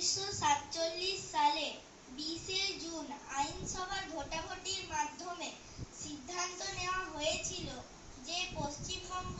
1947 সালে 20শে জুন আইনসভার ভোটাভুটির মাধ্যমে সিদ্ধান্ত নেওয়া হয়েছিল যে পশ্চিমবঙ্গ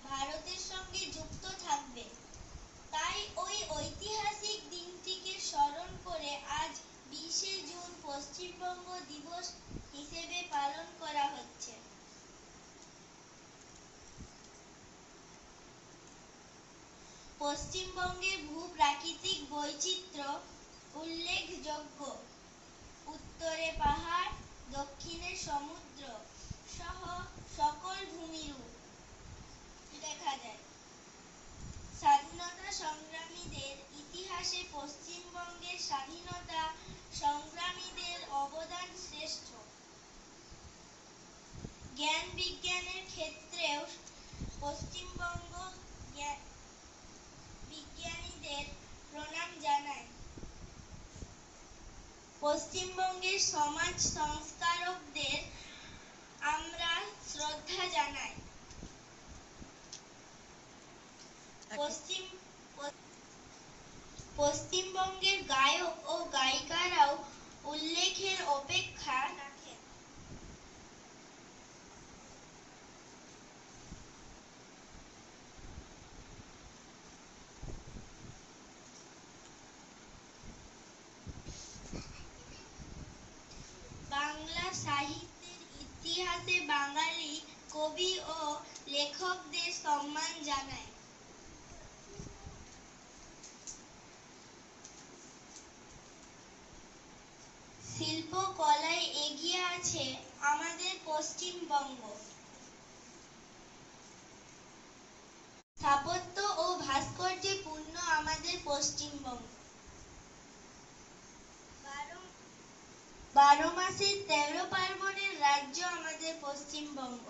ভারতের সঙ্গে যুক্ত থাকবে। তাই ওই ঐতিহাসিক দিনটিকে স্মরণ করে আজ 20শে জুন পশ্চিমবঙ্গ দিবস হিসেবে পালন করা হচ্ছে। পশ্চিমবঙ্গের ভূপ্রাকৃতিক বৈচিত্র্য উল্লেখযোগ্য। উত্তরে পাহাড়, দক্ষিণে সমুদ্র সহ সকল ভূমিরূপ দেখা যায়। স্বাধীনতা সংগ্রামীদের ইতিহাসে পশ্চিমবঙ্গের স্বাধীনতা সংগ্রামীদের অবদান শ্রেষ্ঠ। জ্ঞান বিজ্ঞানের ক্ষেত্রেও পশ্চিমবঙ্গ বিজ্ঞানীদের প্রণাম জানায়। পশ্চিমবঙ্গের সমাজ সংস্কারকদের আমরা শ্রদ্ধা জানাই। পশ্চিমবঙ্গের গায়ক ও গায়িকারাও উল্লেখের অপেক্ষা রাখেন। বাংলা সাহিত্যের ইতিহাসে বাঙালি কবি ও লেখকদের সম্মান জানায়। শিল্পকলায় এগিয়ে আছে আমাদের পশ্চিমবঙ্গ। স্থাপত্য ও ভাস্কর্যে পূর্ণ আমাদের পশ্চিমবঙ্গ। 12 মাসের 13 পার্বণের রাজ্য আমাদের পশ্চিমবঙ্গ।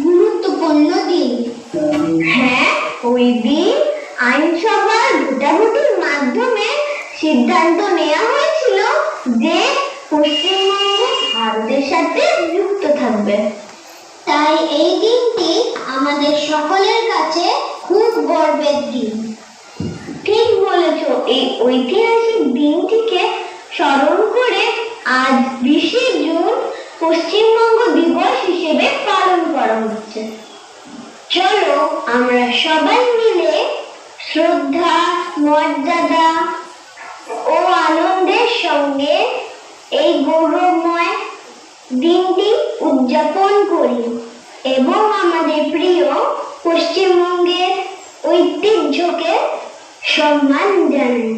গুরুত্বপূর্ণ দিন। হ্যাঁ, ওই দিন আইনসভার ভোটাভুটির মাধ্যমে সিদ্ধান্ত নেওয়া হয়েছিল যে পশ্চিমবঙ্গ ভারতের সাথে যুক্ত থাকবে। তাই এই দিনটি আমাদের সকলের কাছে খুব গর্বের দিন। ঠিক বলেছ, এই ঐতিহাসিক দিনটিকে স্মরণ করে আজ 20শে জুন পশ্চিমবঙ্গ দিবস হিসেবে পালন করা হচ্ছে। চলো আমরা সবাই মিলে শ্রদ্ধা, মর্যাদা ও আনন্দের সঙ্গে এই গৌরবময় দিনটি উদযাপন করি এবং আমাদের প্রিয় পশ্চিমবঙ্গের ঐতিহ্যকে সম্মান জানাই।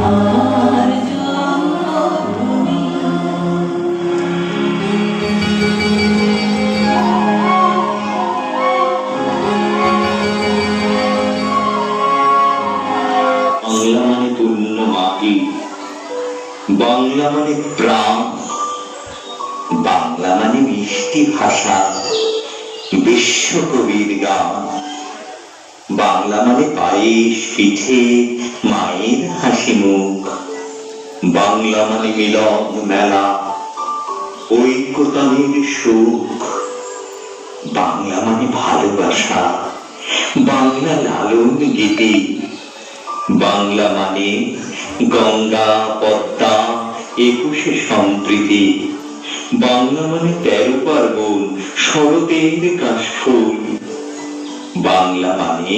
আমার জন্মভূমি। বাংলা মানে পূর্ণ মাটি, বাংলা মানে প্রাণ, বাংলা মানে মিষ্টি ভাষা, বিশ্বকবির গান। বাংলা মানে পায়েস পিঠে, মায়ের হাসি মুখ। বাংলা মানে মিলন মেলা, ঐক্যতানের সুখ। বাংলা মানে ভালোবাসা, বাংলা লালন গীতি। বাংলা মানে গঙ্গা পদ্মা, 21শে সম্প্রীতি। বাংলা মানে 13 পার্বণ, শরতের কাশফুল। বাংলা মানে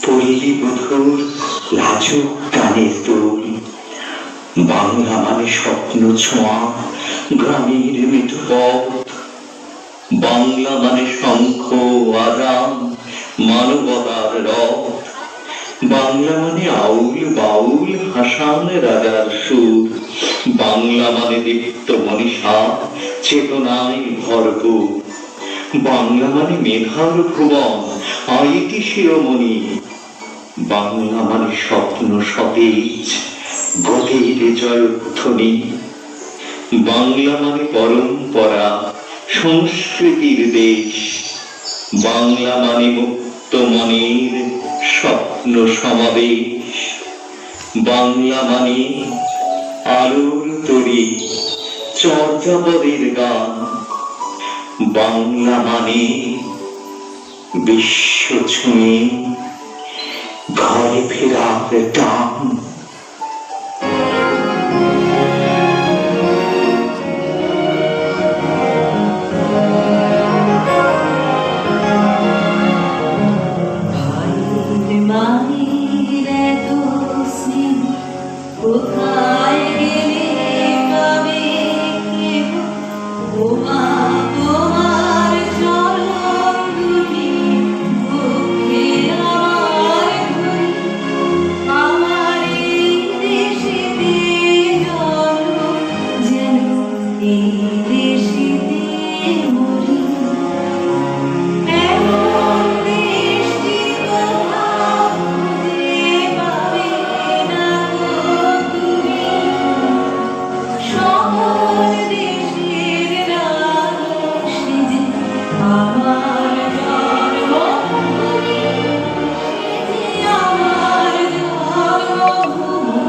পল্লী বধূর লাজুক গানের দুল। বাংলা মানে স্বপ্ন ছোঁয়া, গ্রামের মিঠু পথ। বাংলা মানে শঙ্খ আজান, মানবতার রথ। বাংলা মানে আউল বাউল, হাসান রাজার সুর। বাংলা মানে দীপ্ত মনীষা, চেতনায় ভরপুর। বাংলা মানে মেধার ভুবন, আইটি শিরোমণি। বাংলা মানে স্বপ্ন সতেজ, গভীর জয়ধ্বনি। বাংলা মানে পরম্পরা, সংস্কৃতির দেশ। বাংলা মানে মুক্ত মনের স্বপ্ন সমাবেশ। বাংলা মানে আলোর তরি, চর্যাপদের গান। বাংলা মানে বিশ্ব ছুঁয়ে ঘরে ফেরার টান। মায়ের এত স্নেহ কোথায় গেলে পাবে কেহ? ও মা, তোমার চরণ দুটি বুকে আমার ধরি। আমার এই দেশেতে জন্ম, যেন এই দেশেতে মরি। এমন দেশটি কোথাও খুঁজে পাবে না গো তুমি। সকল দেশের রানী সে যে আমার জন্মভূমি, সে যে আমার জন্মভূমি,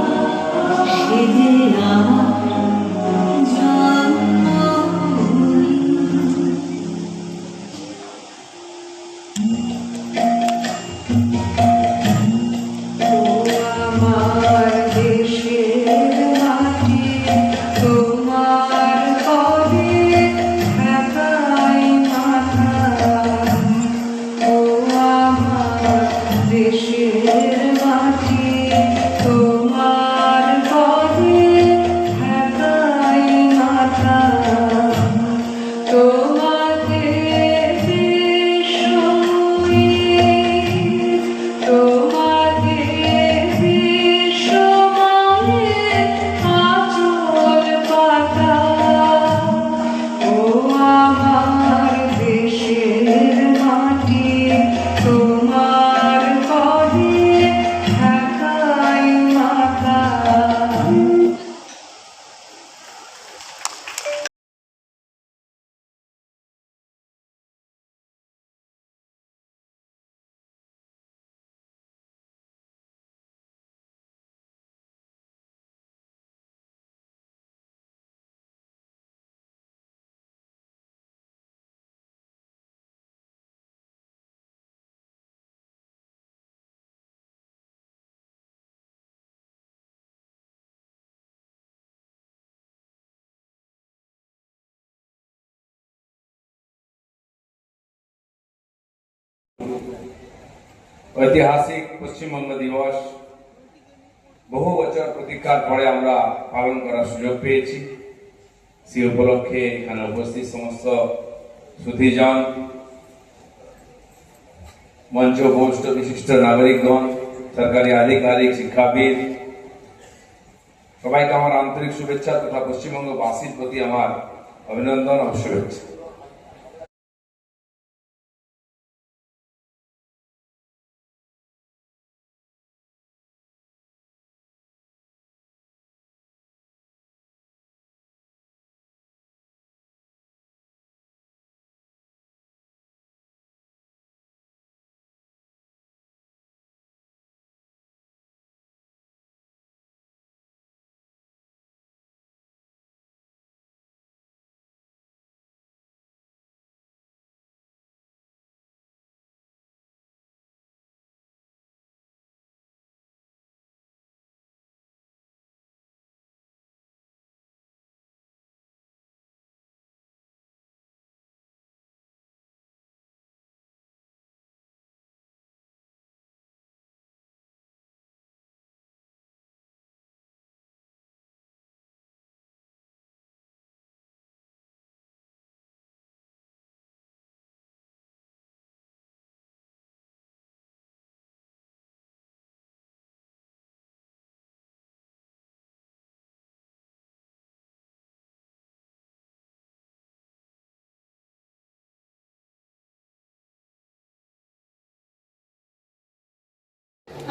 সে যে আমার জন্মভূমি। ও আমার দেশের মাটি, তোমার পদে ঠেকাই মাথা। ও আমার দেশের মাটি, তোমার পদে ঠেকাই মাথা। তোমাকে বিশ্বময়ী, তোমাকে বিশ্বময়ের আঁচল পাতা। ও আমার দেশের মাটি, তোমার পদে ঠেকাই মাথা। ঐতিহাসিক পশ্চিমবঙ্গ দিবস বহু বছর প্রতীক্ষার পরে আমরা পালন করার সুযোগ পেয়েছি। সেই উপলক্ষে এখানে উপস্থিত সমস্ত সুধীজন, মঞ্চ উপস্থিত বিশিষ্ট নাগরিকগণ, সরকারি আধিকারিক, শিক্ষাবিদ, সবাইকে আমার আন্তরিক শুভেচ্ছা তথা পশ্চিমবঙ্গবাসীর প্রতি আমার অভিনন্দন ও শুভেচ্ছা।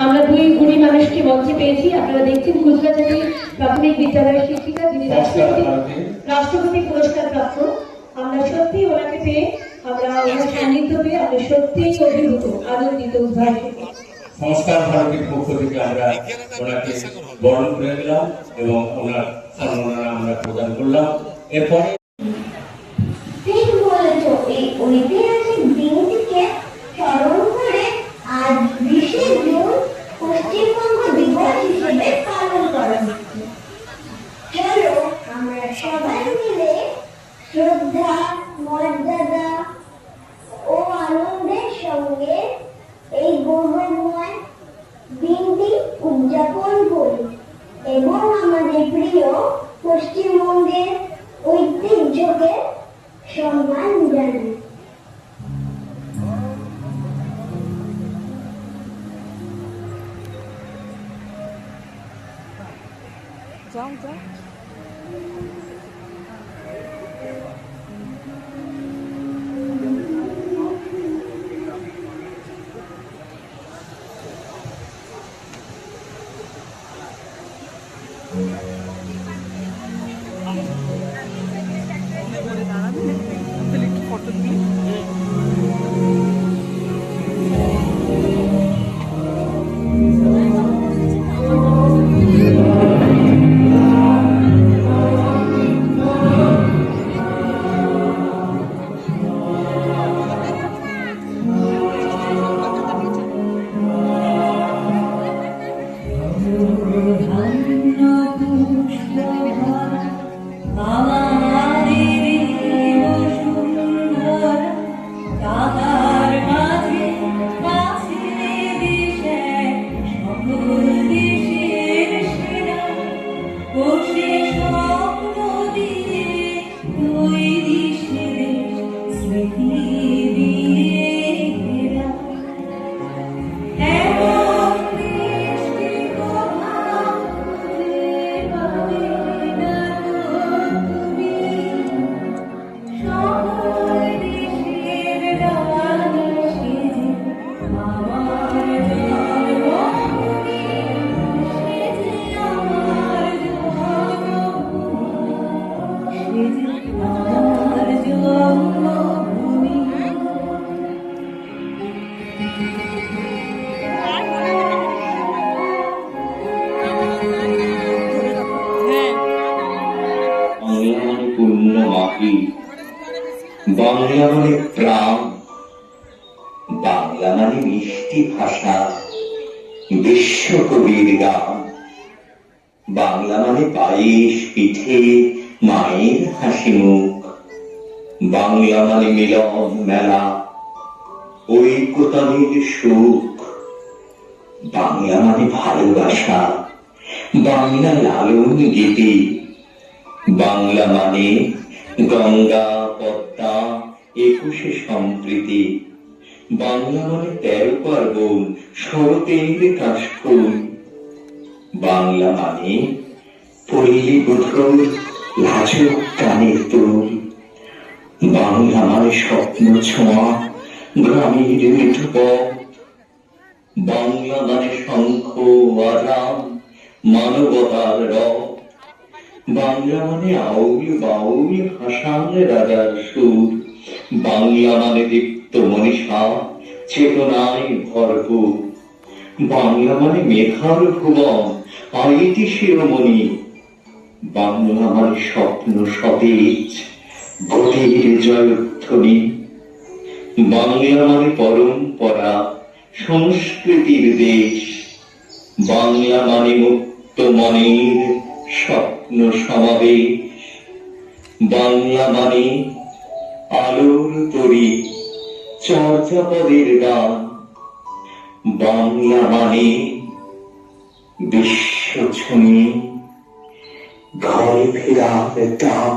আমরা দুই গুণী মানুষকে মঞ্চে পেয়েছি। আপনারা দেখছেন কুচকাচারি প্রাথমিক বিদ্যালয়ের শিক্ষিকা, যিনি রাষ্ট্রপতি পুরস্কার প্রাপ্ত। আমরা সত্যি ওনাকে পেয়ে, আমরা ওনার সান্নিধ্য পেয়ে আমরা সত্যিই অভিভূত, আনন্দিত, উদ্ভাসিত। সংস্কার ভারতীর পক্ষ থেকে আমরা ওনাকে বরণ করে দিলাম এবং ওনার সম্মাননা আমরা প্রদান করলাম। এরপরে ঠিক বলেছ, এই ঐতিহাসিক দিনটিকে স্মরণ করে আজ 20শে জুন পশ্চিমবঙ্গ দিবস হিসেবে পালন করা হচ্ছে। চলো আমরা সবাই মিলে শ্রদ্ধা, মর্যাদা ও আনন্দের সঙ্গে এই গৌরবময় দিনটি উদযাপন করি এবং আমাদের প্রিয় পশ্চিমবঙ্গের ঐতিহ্যকে সম্মান জানাই। বাংলা মানে প্রাণ, বাংলা মানে মিষ্টি ভাষা, বিশ্বকবির গান। বাংলা মানে পায়েস পিঠে, মায়ের হাসি মুখ। বাংলা মানে মিলন মেলা, ঐকতানের সুখ। বাংলা মানে ভালোবাসা, বাংলা লালন গীতি। বাংলা মানে গঙ্গা পদ্মা 21শে সম্প্রীতি। বাংলা মানে 13 পার্বণ, শরতের কাশফুল। বাংলা মানে পল্লী বধূর লাজুক গানের তোর, বাংলা মানে স্বপ্ন ছোঁয়া গ্রামের মিঠু পথ, বাংলা মানে শঙ্খ আরাম মানবতার রথ, বাংলা মানে আউল বাউল হাসান রাজার সুর, বাংলা মানে দীপ্ত মনীষা চেতনায় ভরপুর, বাংলা মানে মেঘার ভুবন আইটি শিরোমণি, বাংলা মানে স্বপ্ন সতেজ গতির জয়ধ্বনি, বাংলা মানে পরম্পরা সংস্কৃতির দেশ, বাংলা মানে মুক্ত মনের স্বপ্ন সমাবেশ, বাংলা মানে আলোর তরি চর্যাপদের গান, বাংলা মানে বিশ্ব ছুঁয়ে ঘরে ফেরার টান।